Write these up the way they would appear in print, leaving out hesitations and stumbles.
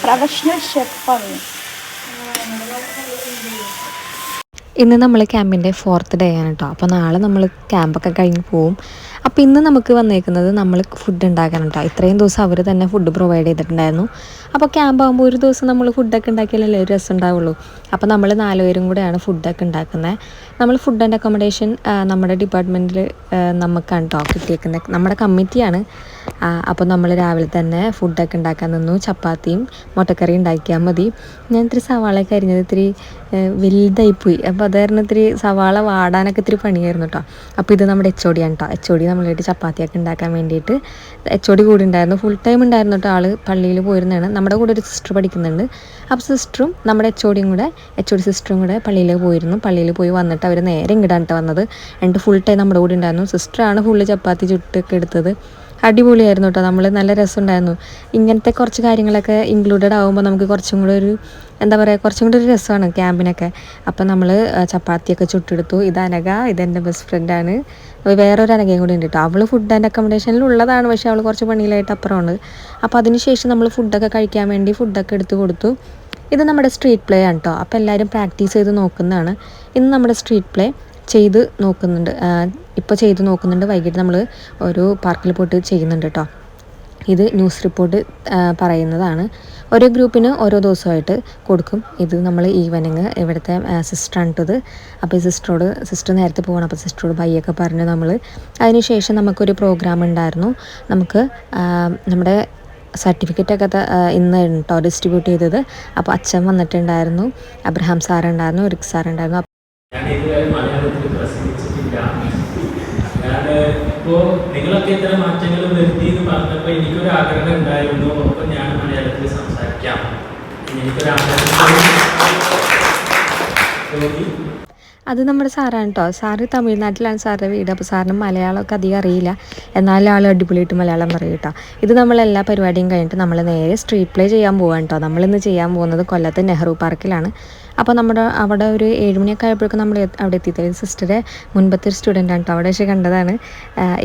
Professional ഷെഫാണ്. ഇന്ന് നമ്മൾ ക്യാമ്പിൻ്റെ 4th day ആണ് കേട്ടോ. അപ്പോൾ നാളെ നമ്മൾ ക്യാമ്പൊക്കെ കഴിഞ്ഞ് പോവും. അപ്പോൾ ഇന്ന് നമുക്ക് വന്നേക്കുന്നത് നമ്മൾ ഫുഡ് ഉണ്ടാക്കാനുണ്ടോ. ഇത്രയും ദിവസം അവർ തന്നെ ഫുഡ് പ്രൊവൈഡ് ചെയ്തിട്ടുണ്ടായിരുന്നു. അപ്പോൾ ക്യാമ്പ് ആകുമ്പോൾ ഒരു ദിവസം നമ്മൾ ഫുഡൊക്കെ ഉണ്ടാക്കിയാലല്ലേ ഒരു രസം ഉണ്ടാവുള്ളൂ. അപ്പോൾ നമ്മൾ 4 പേരും കൂടെയാണ് ഫുഡൊക്കെ ഉണ്ടാക്കുന്നത്. നമ്മൾ ഫുഡ് ആൻഡ് അക്കോമഡേഷൻ നമ്മുടെ ഡിപ്പാർട്ട്മെൻറ്റിൽ നമുക്കാണ് കേട്ടോ കിട്ടിയേക്കുന്നത്. നമ്മുടെ കമ്മിറ്റിയാണ്. അപ്പോൾ നമ്മൾ രാവിലെ തന്നെ ഫുഡൊക്കെ ഉണ്ടാക്കാൻ നിന്നു. ചപ്പാത്തിയും മുട്ടക്കറി ഉണ്ടാക്കിയാൽ മതി. ഞാൻ ഇത്തിരി സവാളയൊക്കെ അരിഞ്ഞത് ഇത്തിരി വലുതായിപ്പോയി. അപ്പോൾ അത് കാരണം ഇത്തിരി സവാള വാടാനൊക്കെ ഇത്തിരി പണിയായിരുന്നു കേട്ടോ. അപ്പോൾ ഇത് നമ്മുടെ HOD ആണ് കേട്ടോ. HOD നമ്മളായിട്ട് ചപ്പാത്തിയൊക്കെ ഉണ്ടാക്കാൻ വേണ്ടിയിട്ട് HOD കൂടി ഉണ്ടായിരുന്നു. ഫുൾ ടൈം ഉണ്ടായിരുന്നു കേട്ടോ. ആൾ പള്ളിയിൽ പോയിരുന്നതാണ്. നമ്മുടെ കൂടെ ഒരു സിസ്റ്റർ പഠിക്കുന്നുണ്ട്. അപ്പോൾ സിസ്റ്ററും നമ്മുടെ HOD സിസ്റ്ററും കൂടെ പള്ളിയിൽ പോയിരുന്നു. പള്ളിയിൽ പോയി വന്നിട്ട് അവർ നേരെ ഇങ്ങോട്ടാണ് കേട്ടോ വന്നത്. രണ്ട് ഫുൾ ടൈം നമ്മുടെ കൂടെ ഉണ്ടായിരുന്നു. സിസ്റ്ററാണ് ഫുള്ള് ചപ്പാത്തി ചുട്ടൊക്കെ എടുത്തത്. അടിപൊളിയായിരുന്നു കേട്ടോ. നമ്മൾ നല്ല രസമുണ്ടായിരുന്നു. ഇങ്ങനത്തെ കുറച്ച് കാര്യങ്ങളൊക്കെ ഇൻക്ലൂഡഡ് ആകുമ്പോൾ നമുക്ക് കുറച്ചും കൂടെ ഒരു കുറച്ചും കൂടെ ഒരു രസമാണ് ക്യാമ്പിനൊക്കെ. അപ്പം നമ്മൾ ചപ്പാത്തിയൊക്കെ ചുട്ടെടുത്തു. ഇത് അനഘ, ഇതെൻ്റെ ബെസ്റ്റ് ഫ്രണ്ടാണ്. വേറൊരു അനഘയും കൂടി ഉണ്ട് കേട്ടോ. അവൾ ഫുഡ് ആൻഡ് അക്കോമഡേഷനിൽ ഉള്ളതാണ്, പക്ഷേ അവൾ കുറച്ച് പണിയിലായിട്ട് അപ്പുറമുണ്ട്. അപ്പോൾ അതിന് ശേഷം നമ്മൾ ഫുഡൊക്കെ കഴിക്കാൻ വേണ്ടി ഫുഡൊക്കെ എടുത്ത് കൊടുത്തു. ഇത് നമ്മുടെ സ്ട്രീറ്റ് പ്ലേ ആണ് കേട്ടോ. അപ്പോൾ എല്ലാവരും പ്രാക്ടീസ് ചെയ്ത് നോക്കുന്നതാണ്. ഇന്ന് നമ്മുടെ സ്ട്രീറ്റ് പ്ലേ ചെയ്ത് നോക്കുന്നുണ്ട്. ഇപ്പോൾ ചെയ്ത് നോക്കുന്നുണ്ട്. വൈകിട്ട് നമ്മൾ ഒരു പാർക്കിൽ പോയിട്ട് ചെയ്യുന്നുണ്ട് കേട്ടോ. ഇത് ന്യൂസ് റിപ്പോർട്ട് പറയുന്നതാണ്. ഓരോ ഗ്രൂപ്പിന് ഓരോ ദിവസമായിട്ട് കൊടുക്കും. ഇത് നമ്മൾ ഈവനിങ് ഇവിടുത്തെ സിസ്റ്ററാണ് ഇട്ടത്. അപ്പോൾ ഈ സിസ്റ്റർ നേരത്തെ പോകണം. അപ്പോൾ സിസ്റ്ററോട് ബൈയൊക്കെ പറഞ്ഞ് നമ്മൾ അതിനുശേഷം നമുക്കൊരു പ്രോഗ്രാം ഉണ്ടായിരുന്നു. നമുക്ക് നമ്മുടെ സർട്ടിഫിക്കറ്റൊക്കെ ഇന്ന് കേട്ടോ ഡിസ്ട്രിബ്യൂട്ട് ചെയ്തത്. അപ്പോൾ അച്ഛൻ വന്നിട്ടുണ്ടായിരുന്നു, അബ്രഹാം സാറുണ്ടായിരുന്നു, റിക് സാറുണ്ടായിരുന്നു. ഇപ്പോൾ നിങ്ങളൊക്കെ ഇത്ര മാറ്റങ്ങൾ വരുത്തി എന്ന് പറഞ്ഞപ്പോൾ എനിക്കൊരു ആഗ്രഹം ഉണ്ടായിരുന്നു. അപ്പോൾ ഞാൻ മലയാളത്തിൽ സംസാരിക്കാം. എനിക്കൊരു അത് നമ്മുടെ സാറാണ് കേട്ടോ. സാറ് തമിഴ്നാട്ടിലാണ് സാറിൻ്റെ വീട്. അപ്പോൾ സാറിന് മലയാളമൊക്കെ അധികം അറിയില്ല. എന്നാലും ആൾ അടിപൊളിയായിട്ട് മലയാളം പറയും കേട്ടോ. ഇത് നമ്മളെല്ലാ പരിപാടിയും കഴിഞ്ഞിട്ട് നമ്മൾ നേരെ സ്ട്രീറ്റ് പ്ലേ ചെയ്യാൻ പോവാണ് കേട്ടോ. നമ്മളിന്ന് ചെയ്യാൻ പോകുന്നത് കൊല്ലത്ത് നെഹ്റു പാർക്കിലാണ്. അപ്പോൾ അവിടെ ഒരു 7 മണിയൊക്കെ ആയപ്പോഴേക്കും നമ്മൾ അവിടെ എത്തിയത്. സിസ്റ്ററെ മുൻപത്തെ ഒരു സ്റ്റുഡൻ്റാണ് കേട്ടോ. അവിടെ വെച്ച് കണ്ടതാണ്.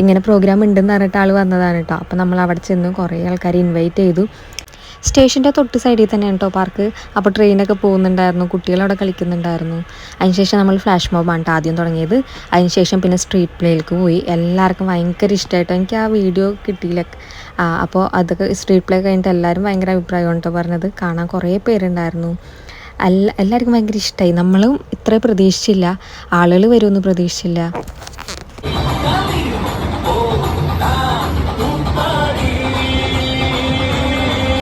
ഇങ്ങനെ പ്രോഗ്രാം ഉണ്ടെന്ന് പറഞ്ഞിട്ട് ആൾ വന്നതാണ് കേട്ടോ. അപ്പോൾ നമ്മൾ അവിടെ ചെന്ന് കുറേ ആൾക്കാർ ഇൻവൈറ്റ് ചെയ്തു. സ്റ്റേഷൻ്റെ തൊട്ട് സൈഡിൽ തന്നെയാണ് കേട്ടോ പാർക്ക്. അപ്പോൾ ട്രെയിനൊക്കെ പോകുന്നുണ്ടായിരുന്നു, കുട്ടികളവിടെ കളിക്കുന്നുണ്ടായിരുന്നു. അതിനുശേഷം നമ്മൾ ഫ്ലാഷ് മോബാണ് കേട്ടോ ആദ്യം തുടങ്ങിയത്. അതിനുശേഷം പിന്നെ സ്ട്രീറ്റ് പ്ലേയിലേക്ക് പോയി. എല്ലാവർക്കും ഭയങ്കര ഇഷ്ടമായിട്ടോ. എനിക്ക് ആ വീഡിയോ കിട്ടിയില്ല. അപ്പോൾ അതൊക്കെ സ്ട്രീറ്റ് പ്ലേ കഴിഞ്ഞിട്ട് എല്ലാവരും ഭയങ്കര അഭിപ്രായമാണ് കേട്ടോ പറഞ്ഞത്. കാണാൻ കുറേ പേരുണ്ടായിരുന്നു. എല്ലാവർക്കും ഭയങ്കര ഇഷ്ടമായി. നമ്മളും ഇത്ര പ്രതീക്ഷിച്ചില്ല, ആളുകൾ വരുമെന്ന് പ്രതീക്ഷിച്ചില്ല.